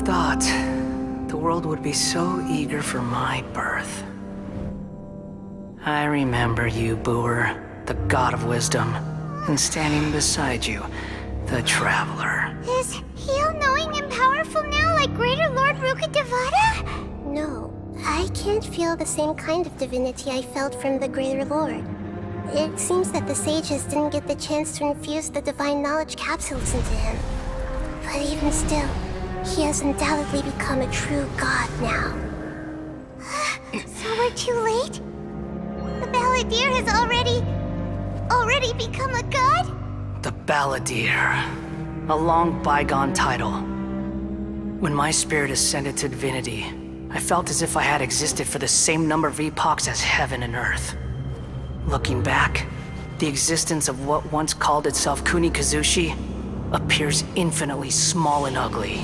thought the world would be so eager for my birth. I remember you, Booer, the god of wisdom, and standing beside you, the traveler. Is he all-knowing and powerful now, like Greater Lord Rukkhadevata? No, I can't feel the same kind of divinity I felt from the Greater Lord. It seems that the sages didn't get the chance to infuse the divine knowledge capsules into him. But even still, he has undoubtedly become a true god now. So we're too late? The Balladeer has already become a god? The Balladeer. A long bygone title. When my spirit ascended to divinity, I felt as if I had existed for the same number of epochs as heaven and earth. Looking back, the existence of what once called itself Kunikazushi appears infinitely small and ugly.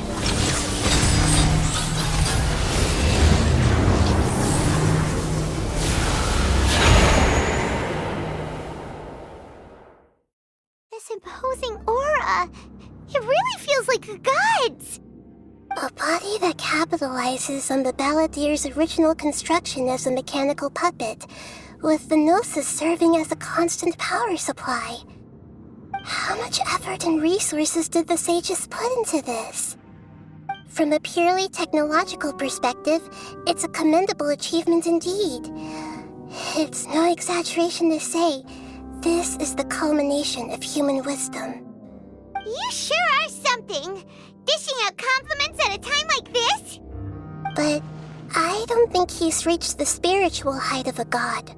This imposing aura, it really feels like a god's! A body that capitalizes on the Balladeer's original construction as a mechanical puppet, with the Gnosis serving as a constant power supply. How much effort and resources did the sages put into this? From a purely technological perspective, it's a commendable achievement indeed. It's no exaggeration to say, this is the culmination of human wisdom. You sure are something! Dishing out compliments at a time like this? But I don't think he's reached the spiritual height of a god.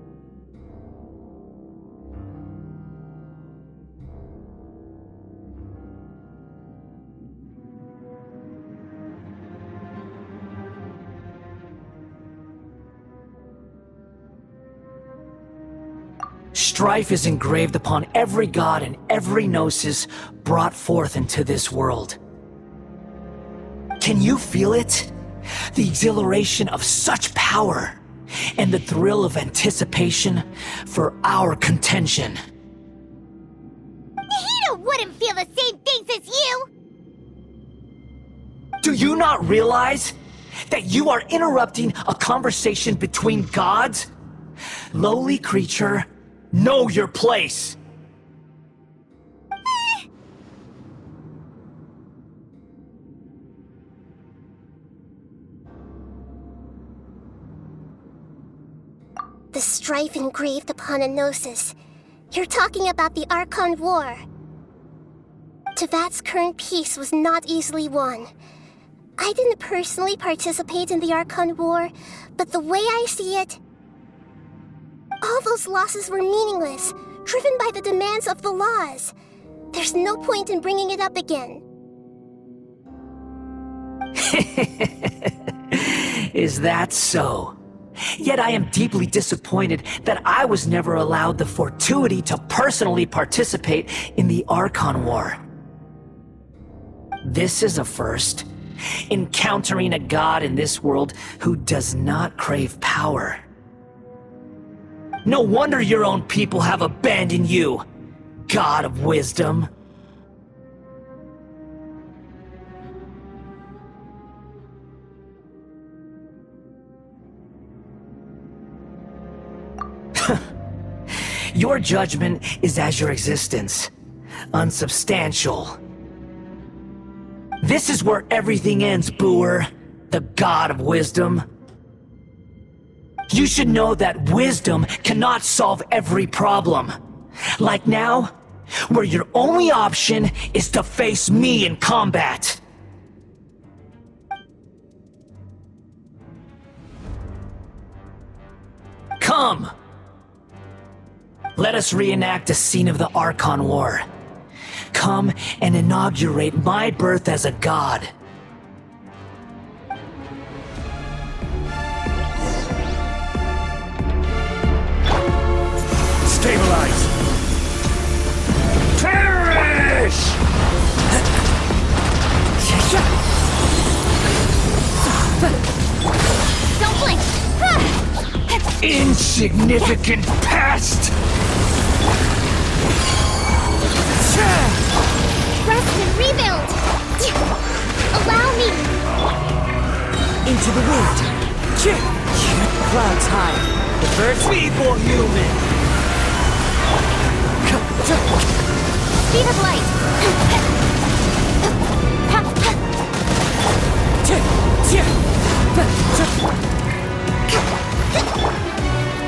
Strife is engraved upon every god and every gnosis brought forth into this world. Can you feel it? The exhilaration of such power, and the thrill of anticipation for our contention. Nahida wouldn't feel the same things as you! Do you not realize that you are interrupting a conversation between gods? Lowly creature, know your place! The strife engraved upon a gnosis. You're talking about the Archon War. Tevat's current peace was not easily won. I didn't personally participate in the Archon War, but the way I see it, all those losses were meaningless, driven by the demands of the laws. There's no point in bringing it up again. Is that so? Yet I am deeply disappointed that I was never allowed the fortuity to personally participate in the Archon War. This is a first. Encountering a god in this world who does not crave power. No wonder your own people have abandoned you, god of wisdom. Your judgment is as your existence, unsubstantial. This is where everything ends, Booer, the god of wisdom. You should know that wisdom cannot solve every problem. Like now, where your only option is to face me in combat. Come! Let us reenact a scene of the Archon War. Come and inaugurate my birth as a god. Stabilize! Perish! Don't blink! Insignificant pest! Rest and rebuild! Allow me! the wind. Clouds high. The birds feeble human. Speed of light!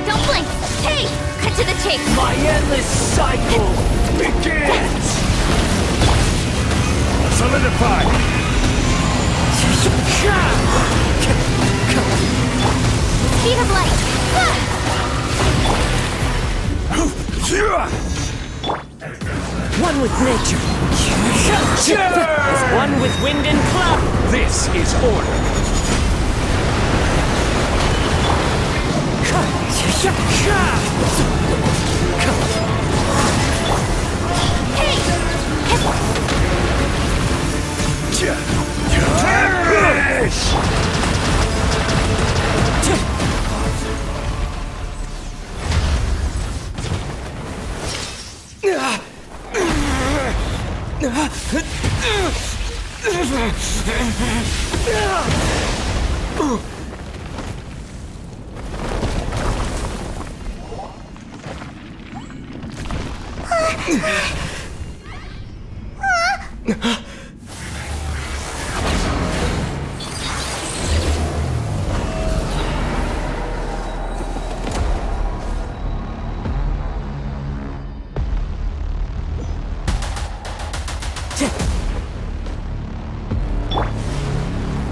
Don't blink! Hey! Cut to the chase! My endless cycle begins! Solidify! Speed of light! One with nature. One with wind and cloud. This is order.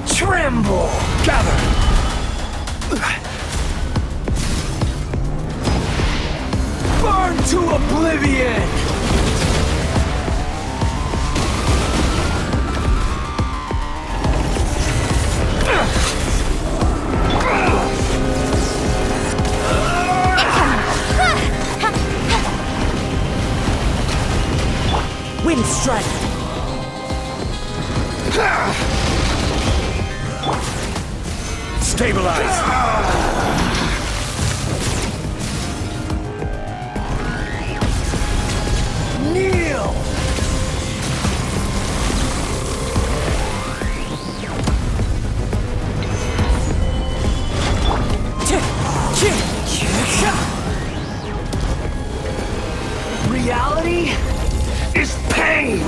Tremble! Gather! Burn to oblivion! Wind strike. Stabilize! Kneel! Reality is pain!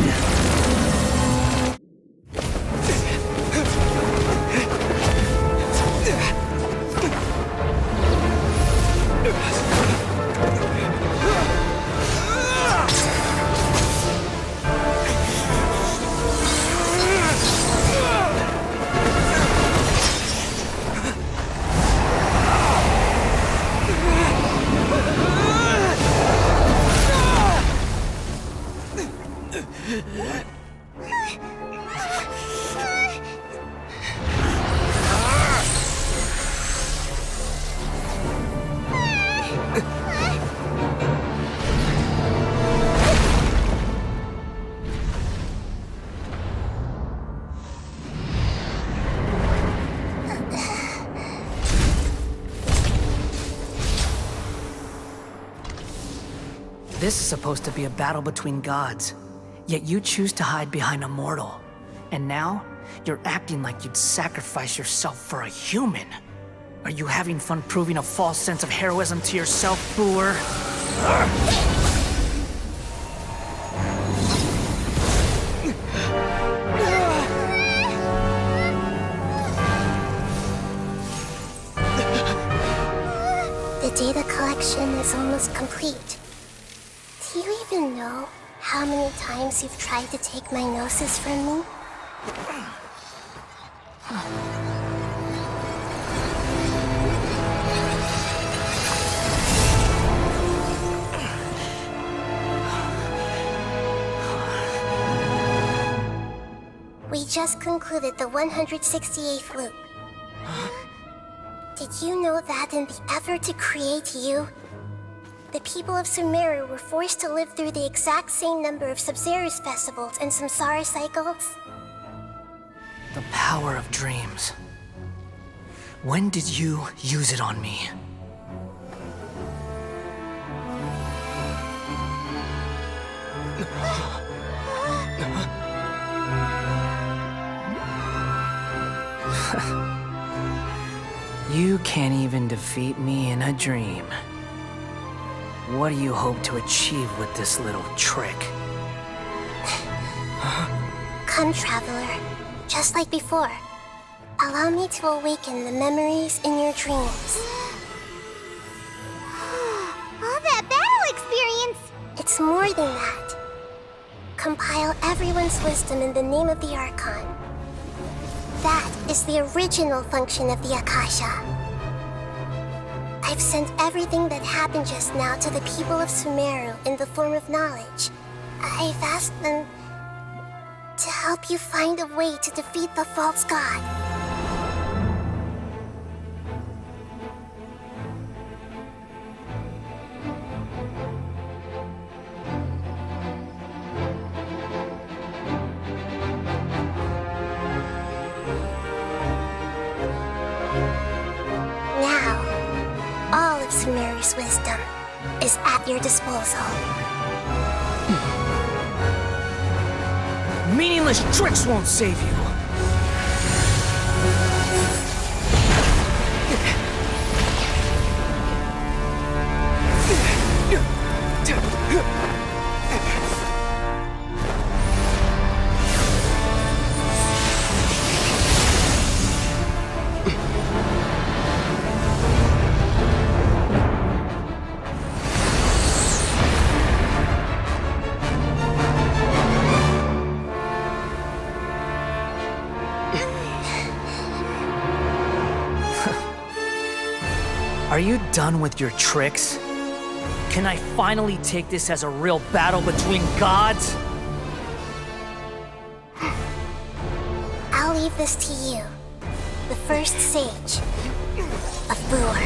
This is supposed to be a battle between gods, yet you choose to hide behind a mortal. And now, you're acting like you'd sacrifice yourself for a human. Are you having fun proving a false sense of heroism to yourself, Booer? The data collection is almost complete. Do you even know how many times you've tried to take my gnosis from me? We just concluded the 168th loop. Did you know that in the effort to create you, the people of Sumeru were forced to live through the exact same number of Sub-Zerus festivals and samsara cycles? The power of dreams. When did you use it on me? You can't even defeat me in a dream. What do you hope to achieve with this little trick? Come, Traveler. Just like before. Allow me to awaken the memories in your dreams. All that battle experience! It's more than that. Compile everyone's wisdom in the name of the Archon. That is the original function of the Akasha. I've sent everything that happened just now to the people of Sumeru in the form of knowledge. I've asked them to help you find a way to defeat the false god. Now, all of Sumeru's wisdom is at your disposal. Meaningless tricks won't save you. Are you done with your tricks? Can I finally take this as a real battle between gods? I'll leave this to you, the first sage of Boor.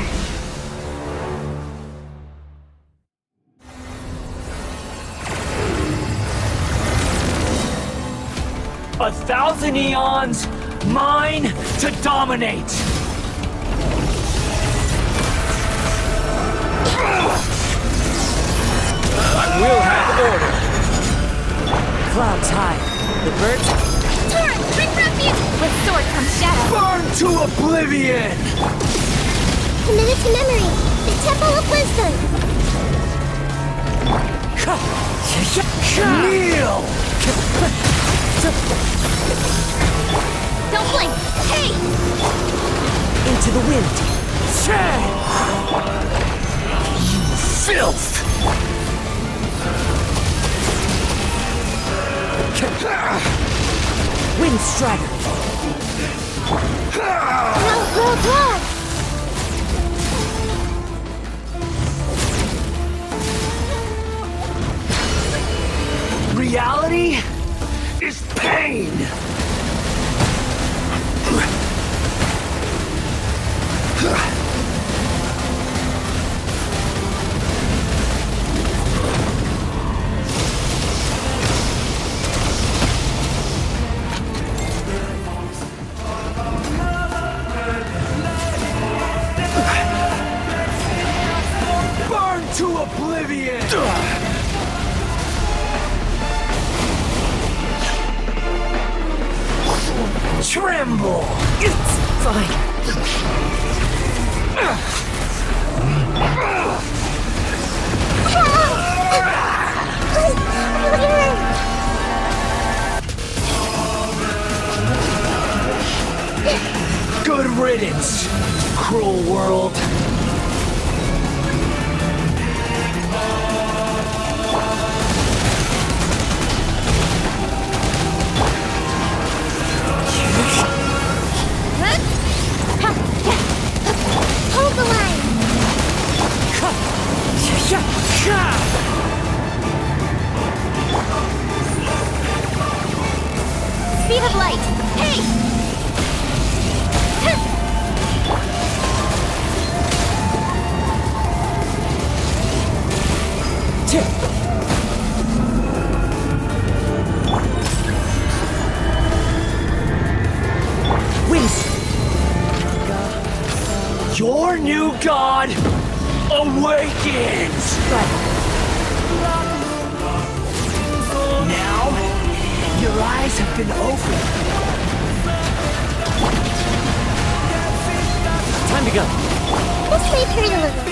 1,000 eons, mine to dominate! I will have order! Clouds high. The birds... Torrent, bring refuge! With sword comes shadow. Burn to oblivion! Committed to memory, the Temple of Wisdom. Kneel! Don't blink! Hey! Into the wind. Filth! Wind strider. Go! Reality is pain! Burn to oblivion! Tremble! It's fine. Good riddance, cruel world. Hold the line! Speed of light! Hey! Your new god awakens! Now, your eyes have been opened. Time to go. This may hurt a little.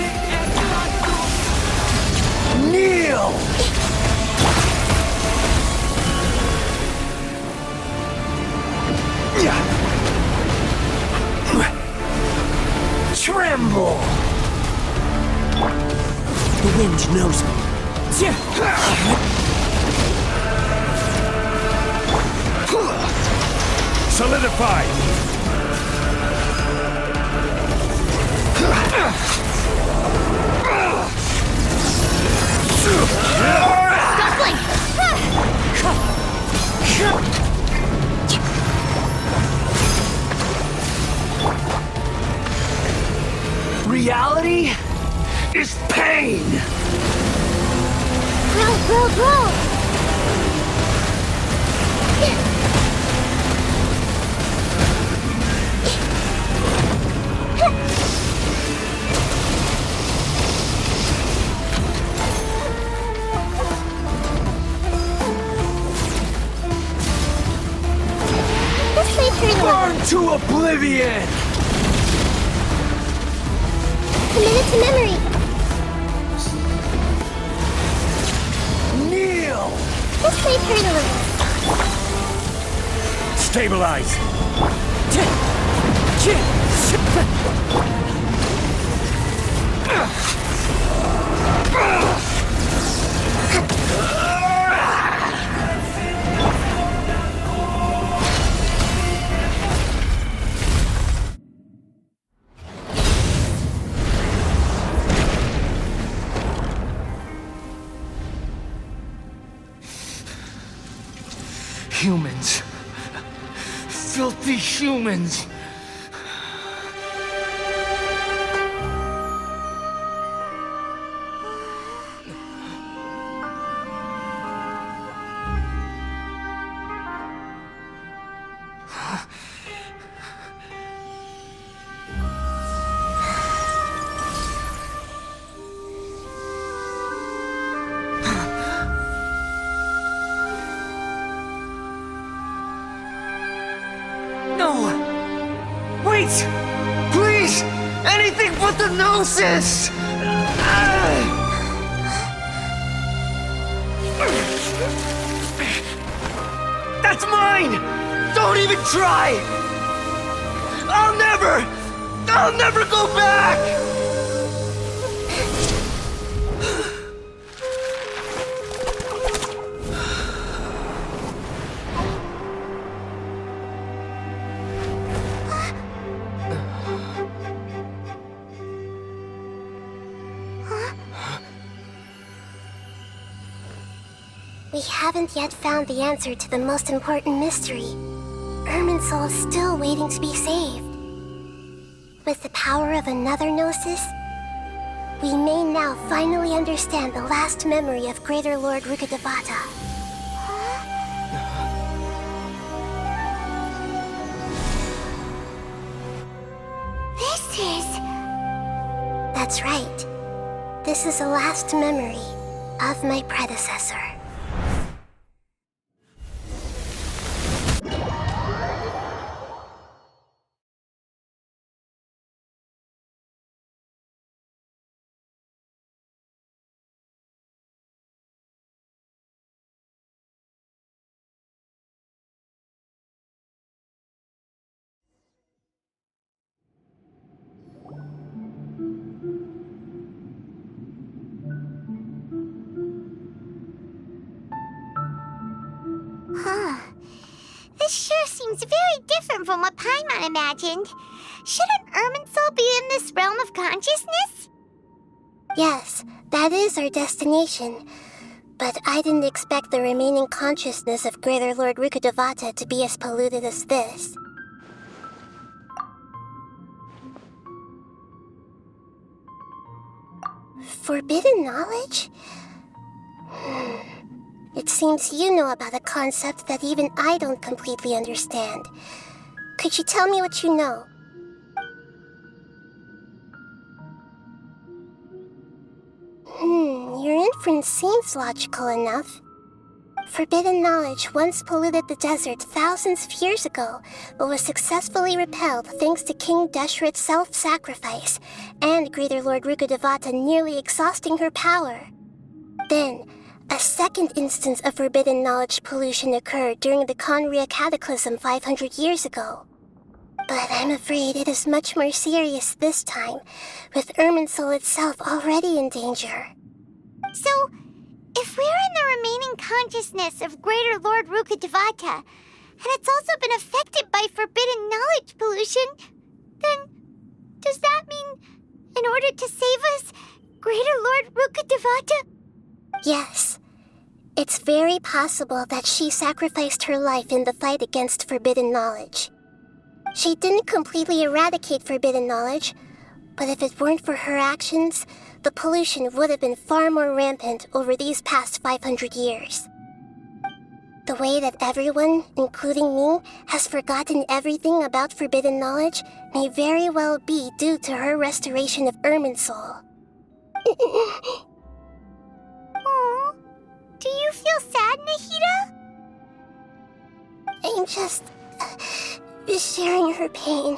Kneel! Tremble! The wind knows me. Solidify! Scuffling! Reality is pain! Grow! This may hurt a little. Burn to oblivion! Committed to memory. Kneel! This may hurt a little. Stabilize! Humans. Filthy humans. Wait! Please! Anything but the Gnosis! That's mine! Don't even try! I'll never go back! We haven't yet found the answer to the most important mystery. Irminsul is still waiting to be saved. With the power of another Gnosis, we may now finally understand the last memory of Greater Lord Rukkhadevata. This is... That's right. This is the last memory of my predecessor. This sure seems very different from what Paimon imagined. Shouldn't Irminsul be in this realm of consciousness? Yes, that is our destination. But I didn't expect the remaining consciousness of Greater Lord Rukkhadevata to be as polluted as this. Forbidden knowledge? It seems you know about a concept that even I don't completely understand. Could you tell me what you know? Your inference seems logical enough. Forbidden knowledge once polluted the desert thousands of years ago, but was successfully repelled thanks to King Deshret's self-sacrifice and Greater Lord Rukkhadevata nearly exhausting her power. Then, a second instance of forbidden knowledge pollution occurred during the Conria Cataclysm 500 years ago. But I'm afraid it is much more serious this time, with Irminsul itself already in danger. So, if we're in the remaining consciousness of Greater Lord Rukkhadevata, and it's also been affected by forbidden knowledge pollution, then does that mean, in order to save us, Greater Lord Rukkhadevata? Yes. It's very possible that she sacrificed her life in the fight against forbidden knowledge. She didn't completely eradicate forbidden knowledge, but if it weren't for her actions, the pollution would have been far more rampant over these past 500 years. The way that everyone, including me, has forgotten everything about forbidden knowledge may very well be due to her restoration of Irminsul. Aww. Do you feel sad, Nahida? I'm just sharing her pain.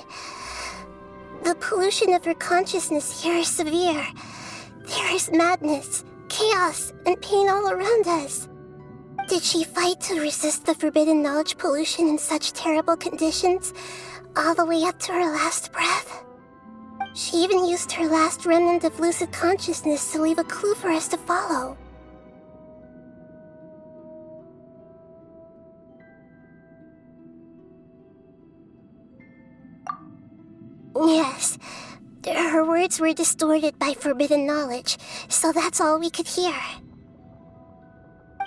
The pollution of her consciousness here is severe. There is madness, chaos, and pain all around us. Did she fight to resist the forbidden knowledge pollution in such terrible conditions, all the way up to her last breath? She even used her last remnant of lucid consciousness to leave a clue for us to follow. Yes, her words were distorted by forbidden knowledge, so that's all we could hear.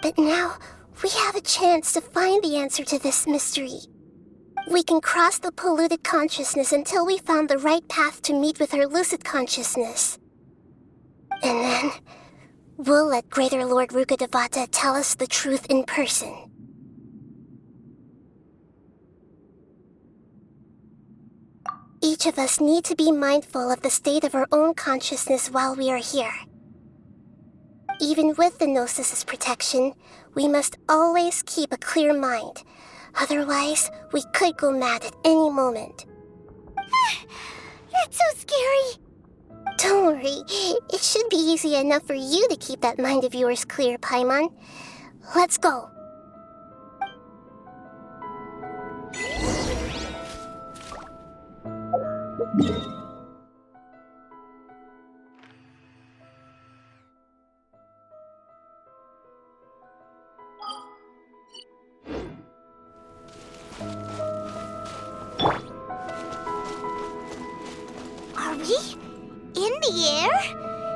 But now, we have a chance to find the answer to this mystery. We can cross the polluted consciousness until we found the right path to meet with her lucid consciousness. And then, we'll let Greater Lord Rukkhadevata tell us the truth in person. Each of us need to be mindful of the state of our own consciousness while we are here. Even with the Gnosis' protection, we must always keep a clear mind. Otherwise, we could go mad at any moment. That's so scary. Don't worry, it should be easy enough for you to keep that mind of yours clear, Paimon. Let's go. Are we in the air?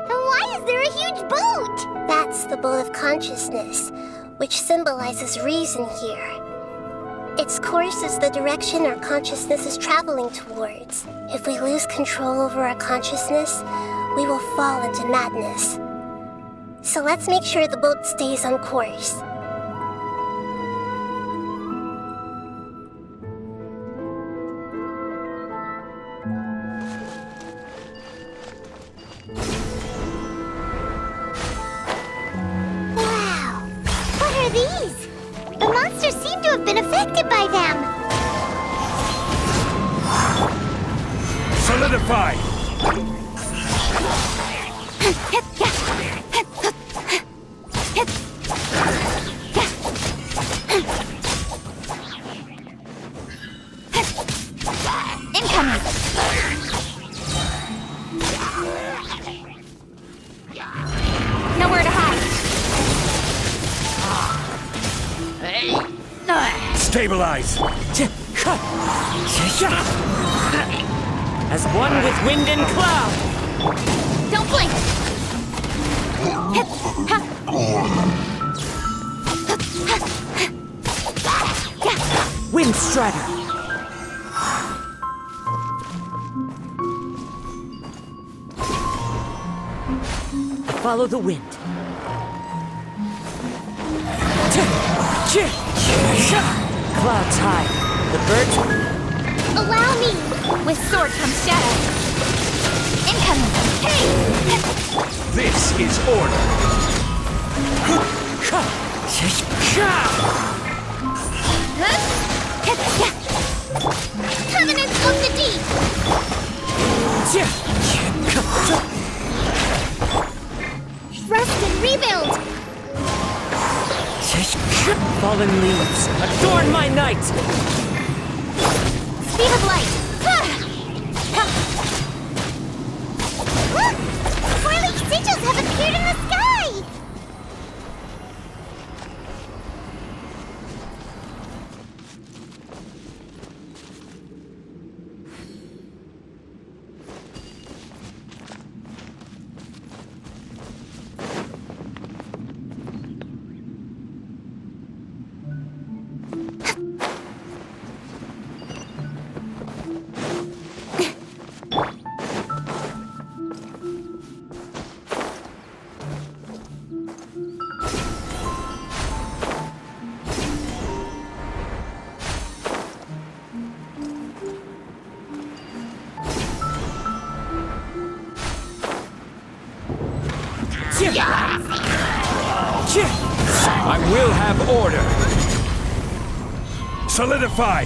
And why is there a huge boat? That's the boat of consciousness, which symbolizes reason here. Its course is the direction our consciousness is traveling towards. If we lose control over our consciousness, we will fall into madness. So let's make sure the boat stays on course. Wow! What are these? The monsters seem to have been affected by them. Solidify! Incoming! Nowhere to hide. Stabilize! As one with wind and cloud! Don't blink! Wind Strider! Follow the wind. Clouds high. The birds... Allow me! With sword comes shadow. Incoming! Hey! This is order! fallen leaves, adorn my night! Speed of light! Look! Four-leaf sigils have appeared in the sky! I will have order. Solidify.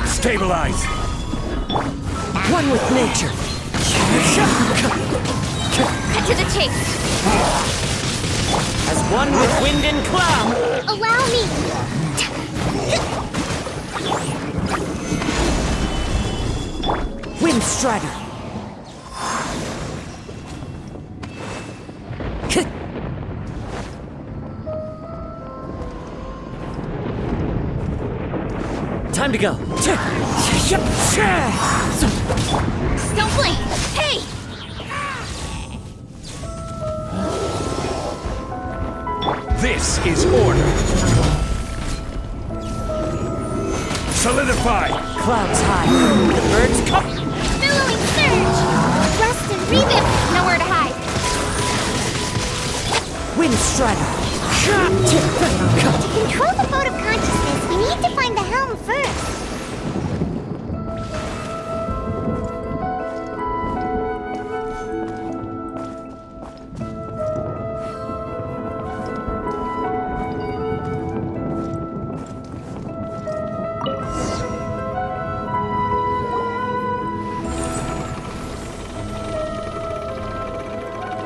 Stabilize. One with nature! Cut to the chase! As one with wind and cloud! Allow me! Wind Strider! Time to go! Don't blink! Hey! This is order. Solidify. Clouds high. The birds come. Billowing surge! Rust and revamp! Nowhere to hide! Wind Strider! To control the boat of consciousness, we need to find the helm first.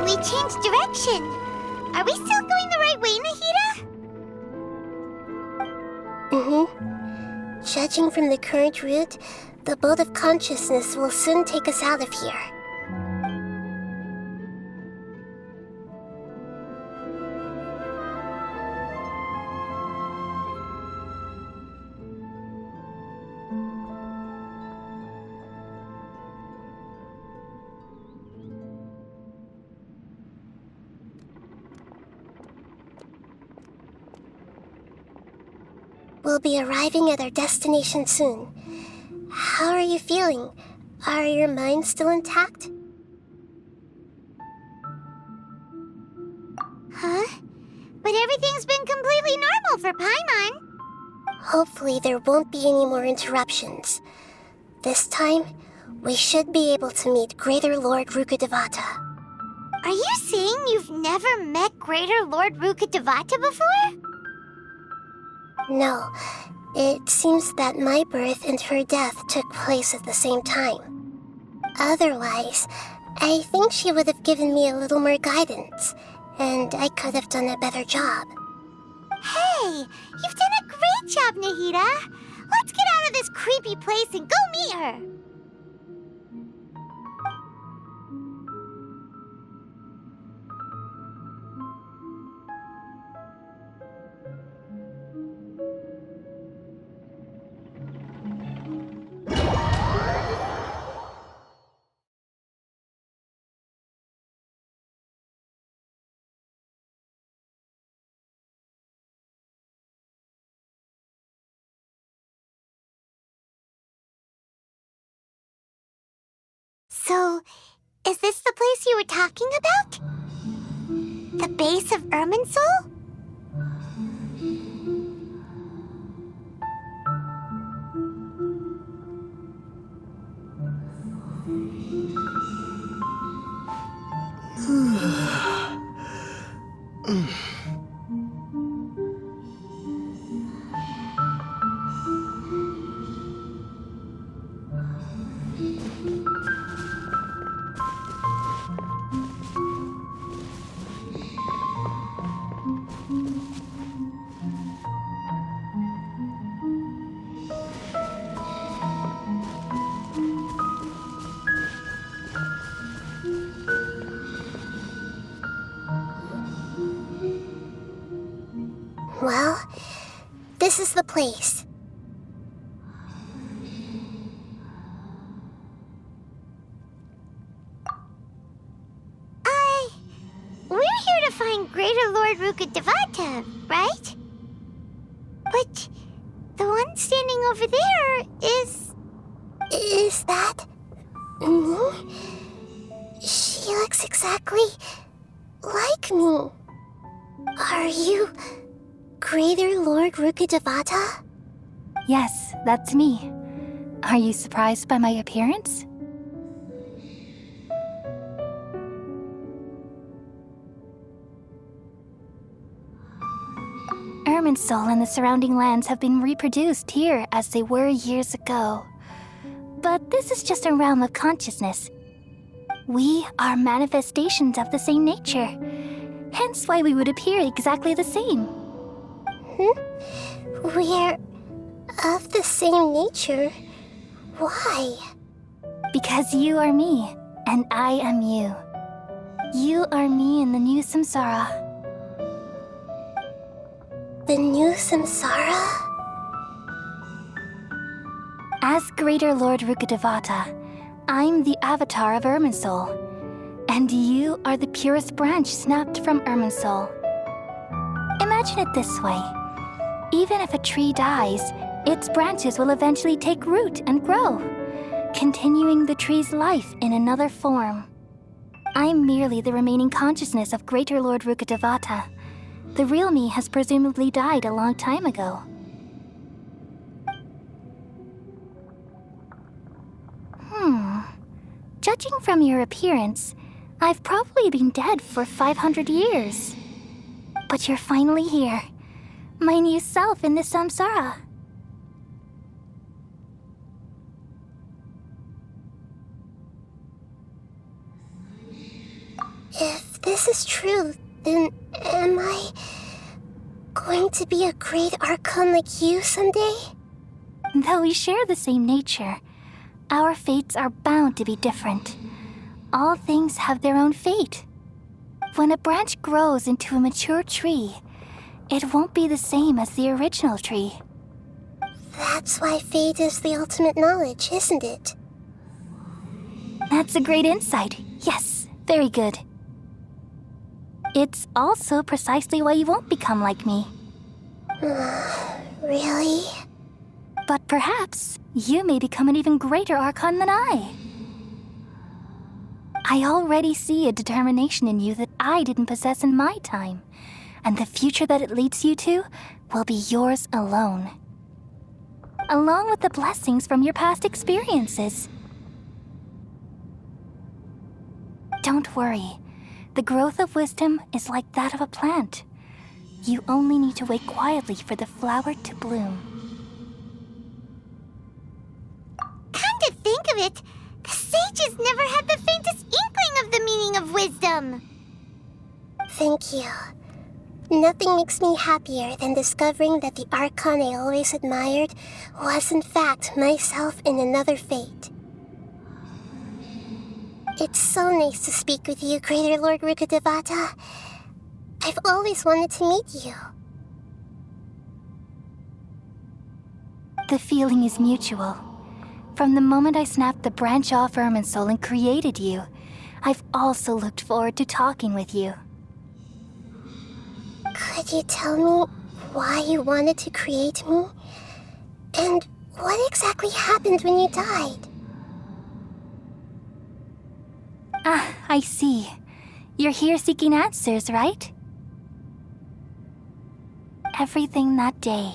We changed direction. Are we still going the right way, Nahida? Judging from the current route, the boat of consciousness will soon take us out of here. We'll be arriving at our destination soon. How are you feeling? Are your minds still intact? Huh? But everything's been completely normal for Paimon. Hopefully there won't be any more interruptions. This time, we should be able to meet Greater Lord Rukkhadevata. Are you saying you've never met Greater Lord Rukkhadevata before? No, it seems that my birth and her death took place at the same time. Otherwise, I think she would have given me a little more guidance, and I could have done a better job. Hey, you've done a great job, Nahida. Let's get out of this creepy place and go meet her. So, is this the place you were talking about? The base of Irminsul? Well, this is the place. We're here to find Greater Lord Rukkhadevata, right? But the one standing over there is... Is that me? She looks exactly like me. Are you Greater Lord Rukkhadevata? Yes, that's me. Are you surprised by my appearance? Irminsul and the surrounding lands have been reproduced here as they were years ago. But this is just a realm of consciousness. We are manifestations of the same nature, hence why we would appear exactly the same. We're of the same nature. Why? Because you are me, and I am you. You are me in the new samsara. The new samsara? As Greater Lord Rukkhadevata, I'm the avatar of Irminsul, and you are the purest branch snapped from Irminsul. Imagine it this way. Even if a tree dies, its branches will eventually take root and grow, continuing the tree's life in another form. I'm merely the remaining consciousness of Greater Lord Rukkhadevata. The real me has presumably died a long time ago. Judging from your appearance, I've probably been dead for 500 years. But you're finally here. My new self in the samsara. If this is true, then am I going to be a great Archon like you someday? Though we share the same nature, our fates are bound to be different. All things have their own fate. When a branch grows into a mature tree, it won't be the same as the original tree. That's why fate is the ultimate knowledge, isn't it? That's a great insight. Yes, very good. It's also precisely why you won't become like me. Really? But perhaps you may become an even greater Archon than I. I already see a determination in you that I didn't possess in my time, and the future that it leads you to will be yours alone. Along with the blessings from your past experiences. Don't worry. The growth of wisdom is like that of a plant. You only need to wait quietly for the flower to bloom. Come to think of it, the sages never had the faintest inkling of the meaning of wisdom. Thank you. Nothing makes me happier than discovering that the Archon I always admired was in fact myself in another fate. It's so nice to speak with you, Greater Lord Rukkhadevata. I've always wanted to meet you. The feeling is mutual. From the moment I snapped the branch off Irminsul and created you, I've also looked forward to talking with you. Could you tell me why you wanted to create me? And what exactly happened when you died? Ah, I see. You're here seeking answers, right? Everything that day,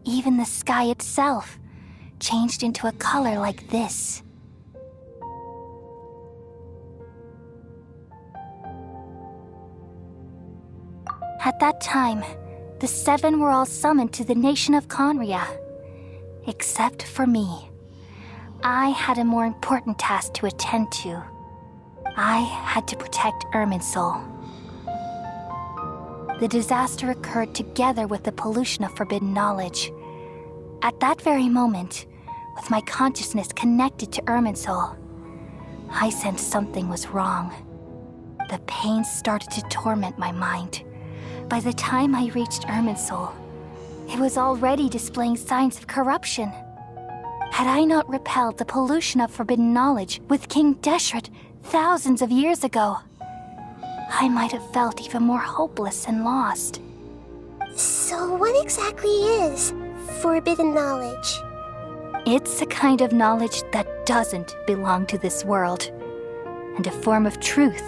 even the sky itself, changed into a color like this. At that time, the seven were all summoned to the nation of Conria. Except for me. I had a more important task to attend to. I had to protect Irminsul. The disaster occurred together with the pollution of forbidden knowledge. At that very moment, with my consciousness connected to Irminsul, I sensed something was wrong. The pain started to torment my mind, By the time I reached Irminsul, it was already displaying signs of corruption. Had I not repelled the pollution of forbidden knowledge with King Deshret thousands of years ago, I might have felt even more hopeless and lost. So what exactly is forbidden knowledge? It's a kind of knowledge that doesn't belong to this world, and a form of truth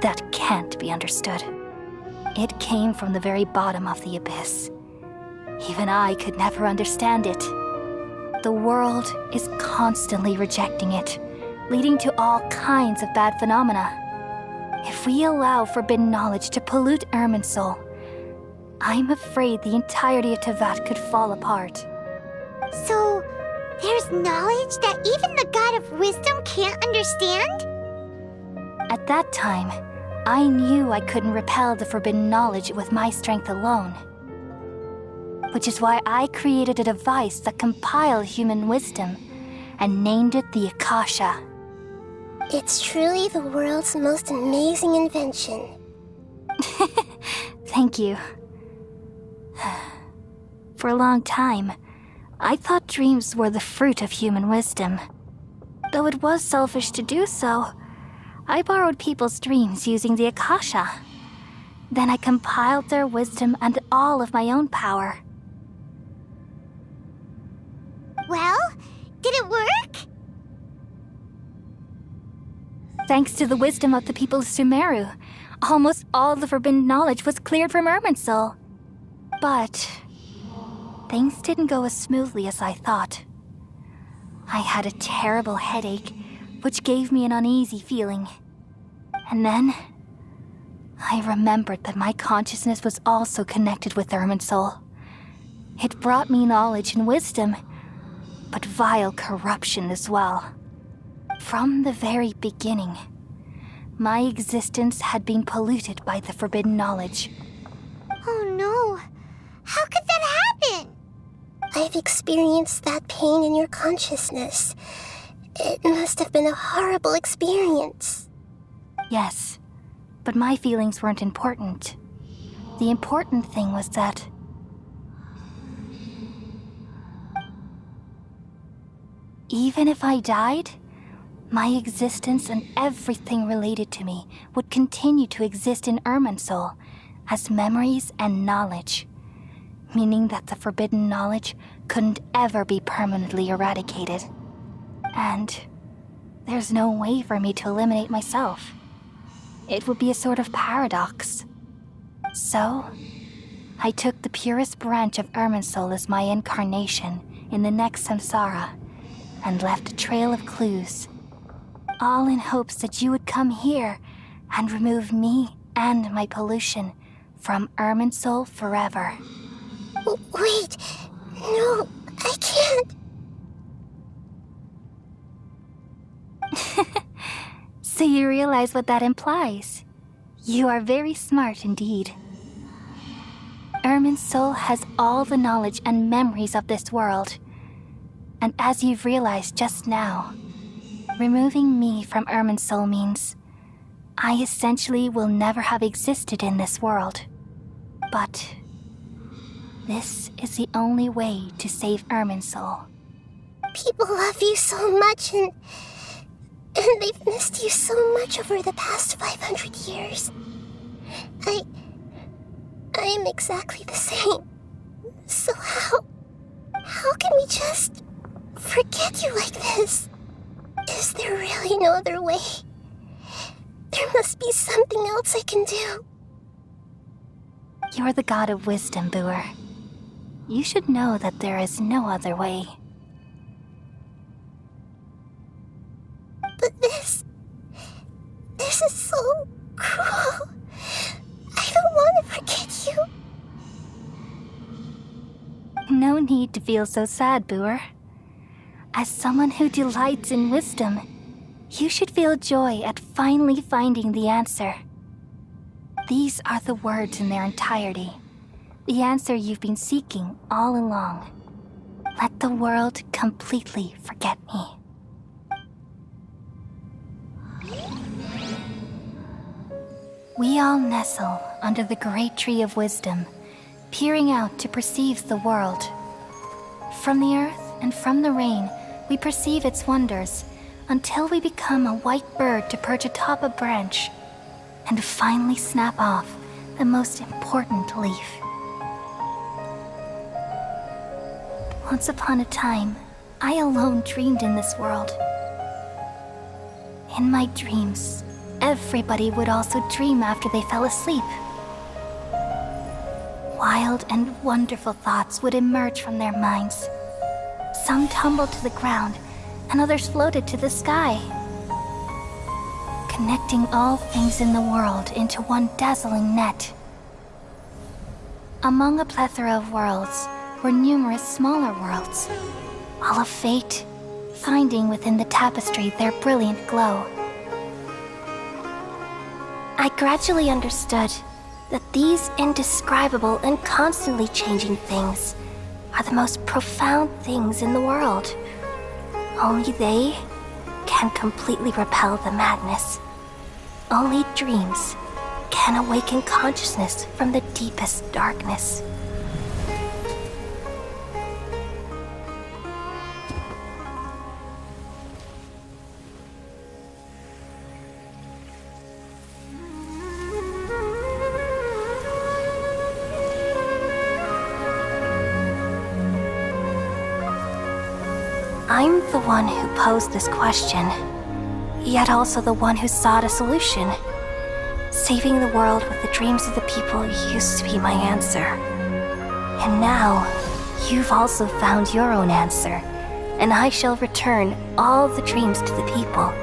that can't be understood. It came from the very bottom of the abyss. Even I could never understand it. The world is constantly rejecting it, leading to all kinds of bad phenomena. If we allow forbidden knowledge to pollute Irminsul, I'm afraid the entirety of Teyvat could fall apart. So, there's knowledge that even the God of Wisdom can't understand? At that time, I knew I couldn't repel the forbidden knowledge with my strength alone. Which is why I created a device that compiled human wisdom and named it the Akasha. It's truly the world's most amazing invention. Thank you. For a long time, I thought dreams were the fruit of human wisdom. Though it was selfish to do so, I borrowed people's dreams using the Akasha. Then I compiled their wisdom and all of my own power. Well, did it work? Thanks to the wisdom of the people of Sumeru, almost all the forbidden knowledge was cleared from Irminsul. But things didn't go as smoothly as I thought. I had a terrible headache, which gave me an uneasy feeling. And then I remembered that my consciousness was also connected with Irminsul. It brought me knowledge and wisdom, but vile corruption as well. From the very beginning, my existence had been polluted by the forbidden knowledge. Oh no. How could that happen? I've experienced that pain in your consciousness. It must have been a horrible experience. Yes, but my feelings weren't important. The important thing was that even if I died, my existence and everything related to me would continue to exist in Irminsul as memories and knowledge, meaning that the forbidden knowledge couldn't ever be permanently eradicated. And there's no way for me to eliminate myself. It would be a sort of paradox. So, I took the purest branch of Irminsul as my incarnation in the next samsara and left a trail of clues, all in hopes that you would come here and remove me and my pollution from Irminsul forever. Wait, no, I can't. So you realize what that implies. You are very smart indeed. Irminsul has all the knowledge and memories of this world. And as you've realized just now, removing me from Irminsul means I essentially will never have existed in this world. But this is the only way to save Irminsul. People love you so much, and they've missed you so much over the past 500 years. I am exactly the same. So how can we just forget you like this? Is there really no other way? There must be something else I can do. You're the god of wisdom, Buer. You should know that there is no other way. But this is so cruel. I don't want to forget you. No need to feel so sad, Buer. As someone who delights in wisdom, you should feel joy at finally finding the answer. These are the words in their entirety. The answer you've been seeking all along. Let the world completely forget me. We all nestle under the great tree of wisdom, peering out to perceive the world. From the earth and from the rain, we perceive its wonders, until we become a white bird to perch atop a branch, and finally snap off the most important leaf. Once upon a time, I alone dreamed in this world. In my dreams, everybody would also dream after they fell asleep. Wild and wonderful thoughts would emerge from their minds. Some tumbled to the ground, and others floated to the sky, connecting all things in the world into one dazzling net. Among a plethora of worlds were numerous smaller worlds, all of fate, finding within the tapestry their brilliant glow. I gradually understood that these indescribable and constantly changing things are the most profound things in the world. Only they can completely repel the madness. Only dreams can awaken consciousness from the deepest darkness. I'm the one who posed this question, yet also the one who sought a solution. Saving the world with the dreams of the people used to be my answer. And now, you've also found your own answer, and I shall return all the dreams to the people.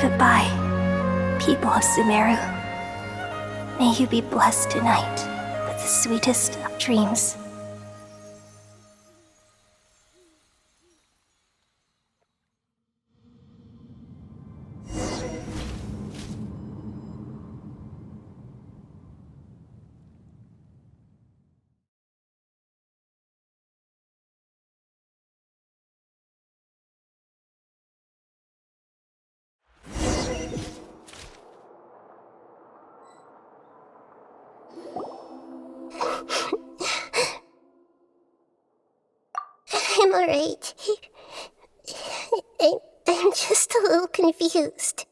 Goodbye, people of Sumeru. May you be blessed tonight with the sweetest of dreams. I'm alright. I'm just a little confused.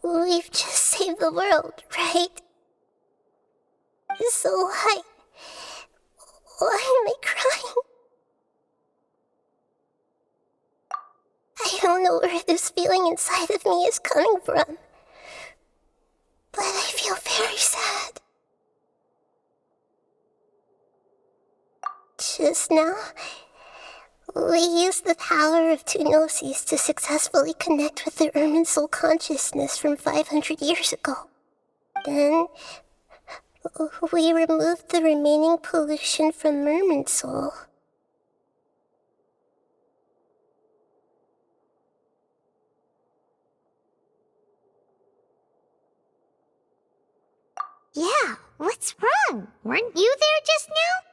We've just saved the world, right? So why am I crying? I don't know where this feeling inside of me is coming from, but I feel very sad. Just now, we used the power of two gnosis to successfully connect with the Irminsul consciousness from 500 years ago. Then, we removed the remaining pollution from Irminsul. Yeah, what's wrong? Weren't you there just now?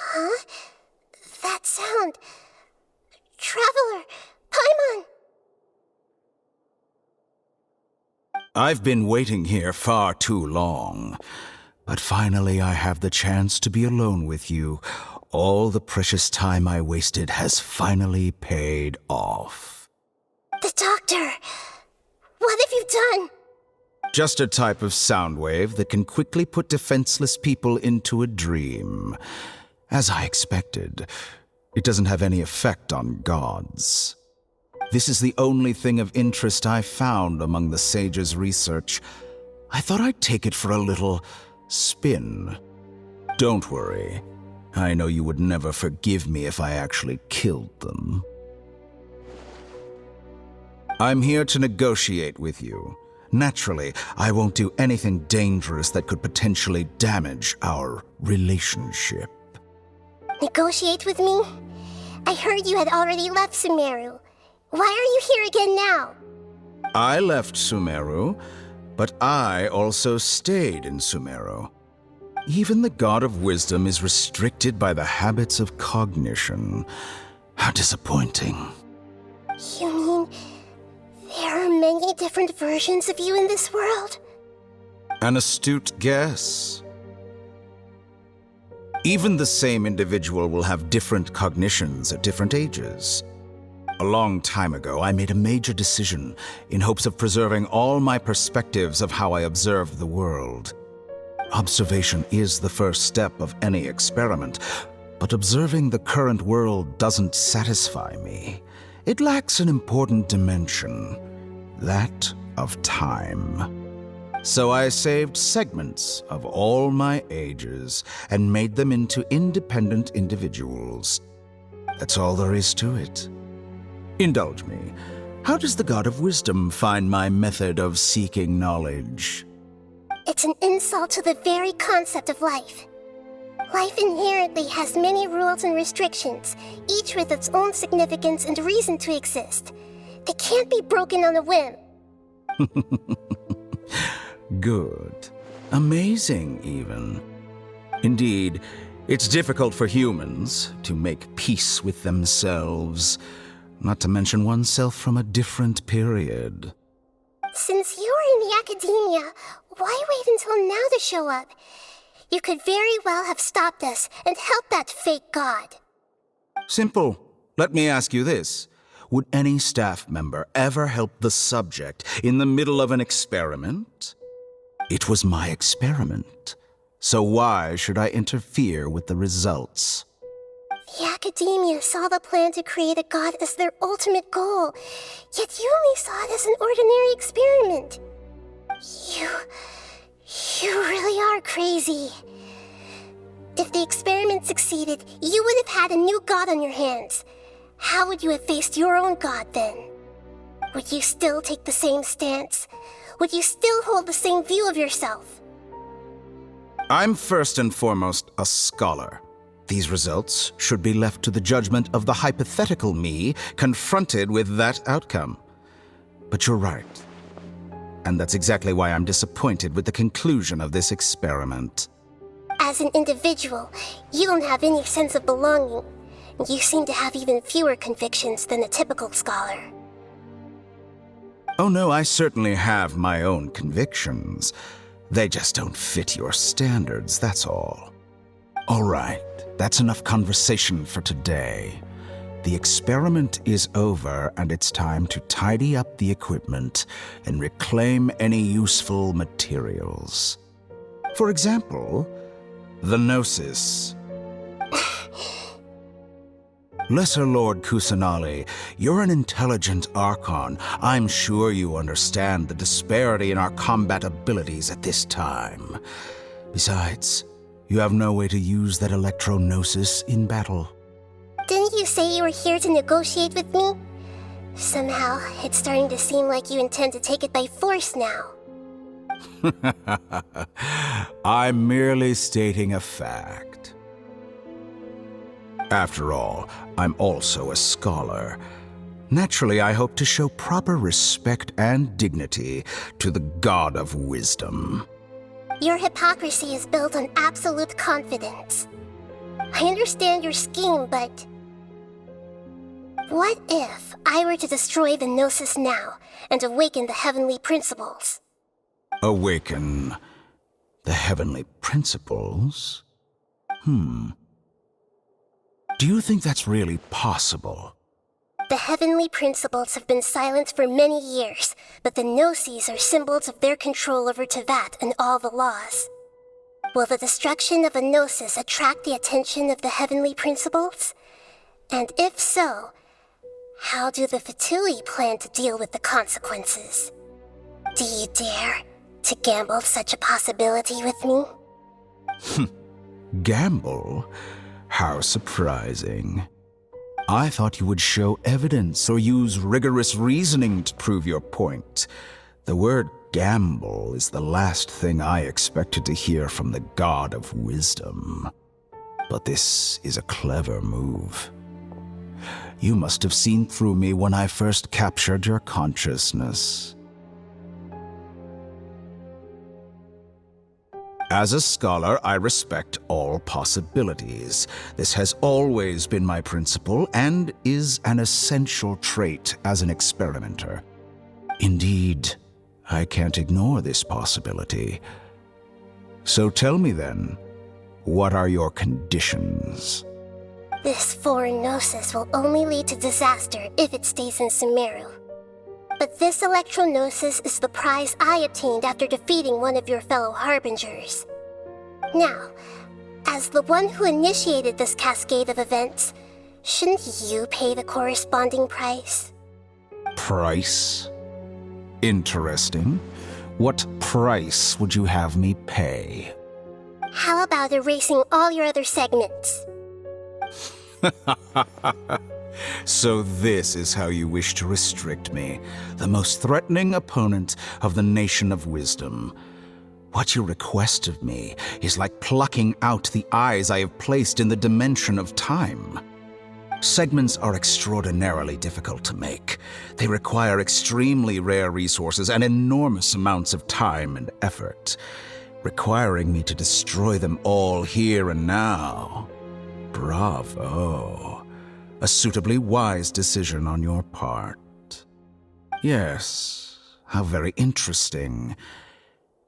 Huh? That sound. Traveler! Paimon! I've been waiting here far too long. But finally I have the chance to be alone with you. All the precious time I wasted has finally paid off. The doctor! What have you done? Just a type of sound wave that can quickly put defenseless people into a dream. As I expected, it doesn't have any effect on gods. This is the only thing of interest I found among the sage's research. I thought I'd take it for a little spin. Don't worry. I know you would never forgive me if I actually killed them. I'm here to negotiate with you. Naturally, I won't do anything dangerous that could potentially damage our relationship. Negotiate with me? I heard you had already left Sumeru. Why are you here again now? I left Sumeru, but I also stayed in Sumeru. Even the God of Wisdom is restricted by the habits of cognition. How disappointing. You mean there are many different versions of you in this world? An astute guess. Even the same individual will have different cognitions at different ages. A long time ago, I made a major decision in hopes of preserving all my perspectives of how I observed the world. Observation is the first step of any experiment, but observing the current world doesn't satisfy me. It lacks an important dimension, that of time. So I saved segments of all my ages and made them into independent individuals. That's all there is to it. Indulge me. How does the God of Wisdom find my method of seeking knowledge? It's an insult to the very concept of life. Life inherently has many rules and restrictions, each with its own significance and reason to exist. They can't be broken on a whim. Good. Amazing, even. Indeed, it's difficult for humans to make peace with themselves, not to mention oneself from a different period. Since you were in the academia, why wait until now to show up? You could very well have stopped us and helped that fake god. Simple. Let me ask you this. Would any staff member ever help the subject in the middle of an experiment? It was my experiment. So why should I interfere with the results? The academia saw the plan to create a god as their ultimate goal, yet you only saw it as an ordinary experiment. You really are crazy. If the experiment succeeded, you would have had a new god on your hands. How would you have faced your own god then? Would you still take the same stance? Would you still hold the same view of yourself? I'm first and foremost a scholar. These results should be left to the judgment of the hypothetical me confronted with that outcome. But you're right. And that's exactly why I'm disappointed with the conclusion of this experiment. As an individual, you don't have any sense of belonging. You seem to have even fewer convictions than a typical scholar. Oh no, I certainly have my own convictions. They just don't fit your standards, that's all. All right, that's enough conversation for today. The experiment is over, and it's time to tidy up the equipment and reclaim any useful materials. For example, the Gnosis. Lesser Lord Kusanali, you're an intelligent Archon. I'm sure you understand the disparity in our combat abilities at this time. Besides, you have no way to use that Electro-Gnosis in battle. Didn't you say you were here to negotiate with me? Somehow, it's starting to seem like you intend to take it by force now. I'm merely stating a fact. After all, I'm also a scholar. Naturally, I hope to show proper respect and dignity to the God of Wisdom. Your hypocrisy is built on absolute confidence. I understand your scheme, but... what if I were to destroy the Gnosis now and awaken the heavenly principles? Awaken. The heavenly principles? Do you think that's really possible? The heavenly principles have been silent for many years, but the Gnosis are symbols of their control over Tevat and all the laws. Will the destruction of a Gnosis attract the attention of the heavenly principles? And if so, how do the Fatui plan to deal with the consequences? Do you dare to gamble such a possibility with me? Gamble? How surprising. I thought you would show evidence or use rigorous reasoning to prove your point. The word gamble is the last thing I expected to hear from the god of wisdom. But this is a clever move. You must have seen through me when I first captured your consciousness. As a scholar, I respect all possibilities. This has always been my principle and is an essential trait as an experimenter. Indeed, I can't ignore this possibility. So tell me then, what are your conditions? This foreign Gnosis will only lead to disaster if it stays in Sumeru. But this electro-Gnosis is the prize I obtained after defeating one of your fellow Harbingers. Now, as the one who initiated this cascade of events, shouldn't you pay the corresponding price? Price? Interesting. What price would you have me pay? How about erasing all your other segments? So this is how you wish to restrict me, the most threatening opponent of the Nation of Wisdom. What you request of me is like plucking out the eyes I have placed in the dimension of time. Segments are extraordinarily difficult to make. They require extremely rare resources and enormous amounts of time and effort, requiring me to destroy them all here and now. Bravo. A suitably wise decision on your part. Yes, how very interesting.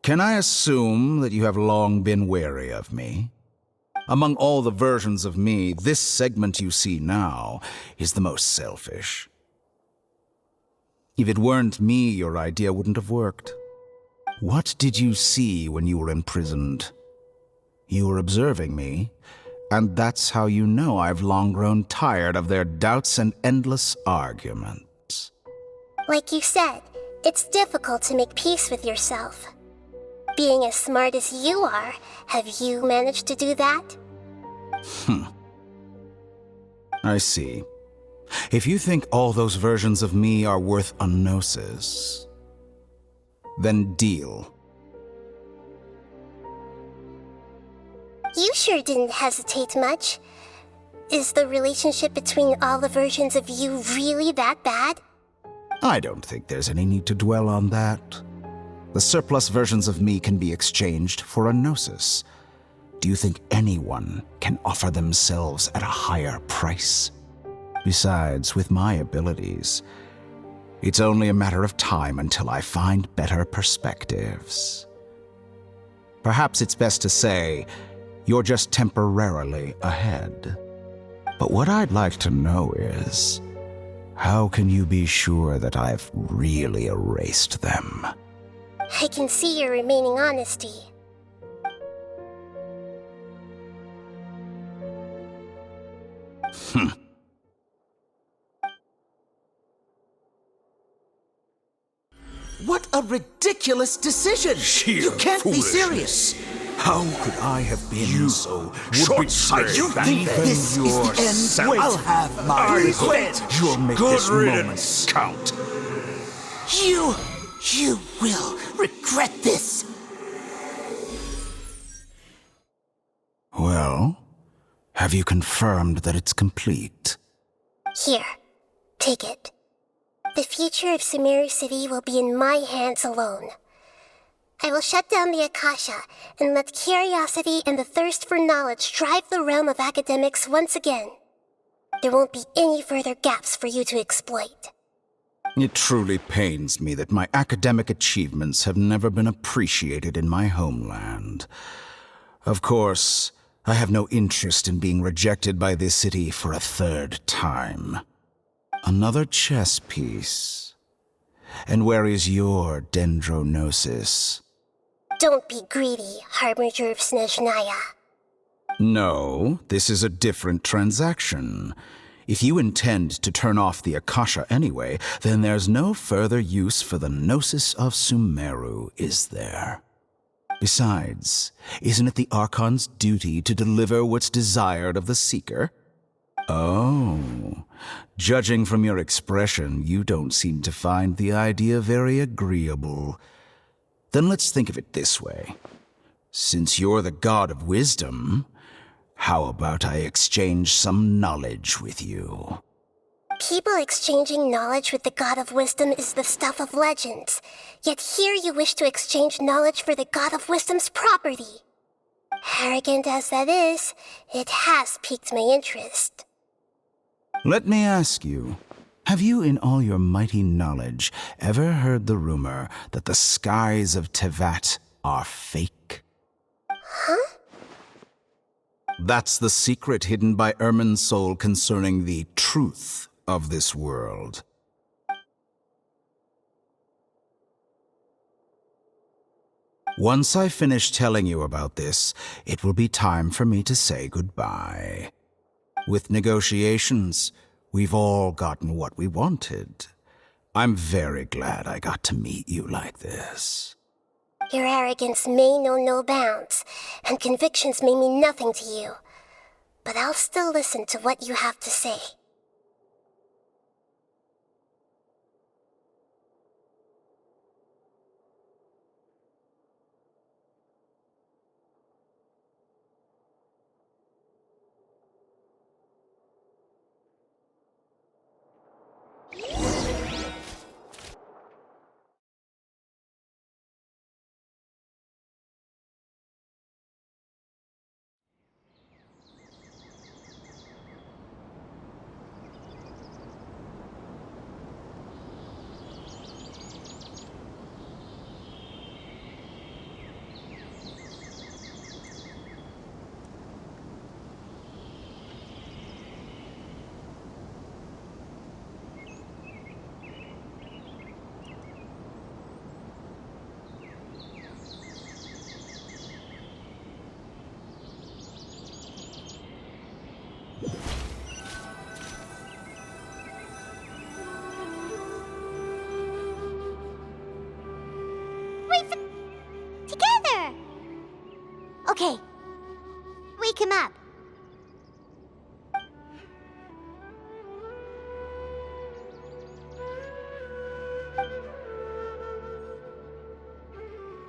Can I assume that you have long been wary of me? Among all the versions of me, this segment you see now is the most selfish. If it weren't me, your idea wouldn't have worked. What did you see when you were imprisoned? You were observing me, and that's how you know I've long grown tired of their doubts and endless arguments. Like you said, it's difficult to make peace with yourself. Being as smart as you are, have you managed to do that? I see. If you think all those versions of me are worth a gnosis, then deal. You sure didn't hesitate much. Is the relationship between all the versions of you really that bad? I don't think there's any need to dwell on that. The surplus versions of me can be exchanged for a gnosis. Do you think anyone can offer themselves at a higher price? Besides, with my abilities, it's only a matter of time until I find better perspectives. Perhaps it's best to say, you're just temporarily ahead. But what I'd like to know is, how can you be sure that I've really erased them? I can see your remaining honesty. What a ridiculous decision! Sheer You can't be foolishness. serious! How could I have been so short-sighted? You think Even this is the end? yourself. I'll have my I quit! You'll make Good this riddance. moment count. You will regret this! Well, have you confirmed that it's complete? Here, take it. The future of Sumeru City will be in my hands alone. I will shut down the Akasha and let curiosity and the thirst for knowledge drive the realm of academics once again. There won't be any further gaps for you to exploit. It truly pains me that my academic achievements have never been appreciated in my homeland. Of course, I have no interest in being rejected by this city for a third time. Another chess piece. And where is your dendronosis? Don't be greedy, Harbinger of Snezhnaya. No, this is a different transaction. If you intend to turn off the Akasha anyway, then there's no further use for the Gnosis of Sumeru, is there? Besides, isn't it the Archon's duty to deliver what's desired of the Seeker? Oh, judging from your expression, you don't seem to find the idea very agreeable. Then let's think of it this way. Since you're the god of wisdom, how about I exchange some knowledge with you? People exchanging knowledge with the God of Wisdom is the stuff of legends. Yet here you wish to exchange knowledge for the God of Wisdom's property. Arrogant as that is, it has piqued my interest. Let me ask you, have you in all your mighty knowledge ever heard the rumor that the skies of Tevat are fake? Huh? That's the secret hidden by Irminsul concerning the truth of this world. Once I finish telling you about this, it will be time for me to say goodbye. With negotiations, we've all gotten what we wanted. I'm very glad I got to meet you like this. Your arrogance may know no bounds, and convictions may mean nothing to you. But I'll still listen to what you have to say. Together! Okay. Wake him up.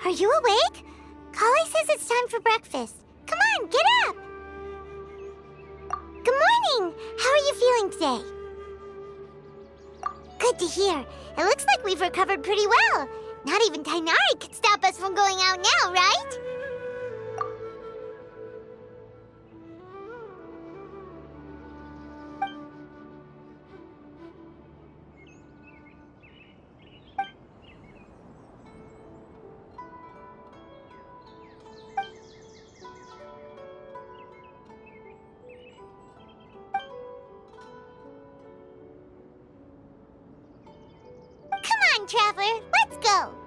Are you awake? Kali says it's time for breakfast. Come on, get up! Good morning! How are you feeling today? Good to hear. It looks like we've recovered pretty well. Not even Tainari could stop us from going out now, right? Come on, Traveler, let's go!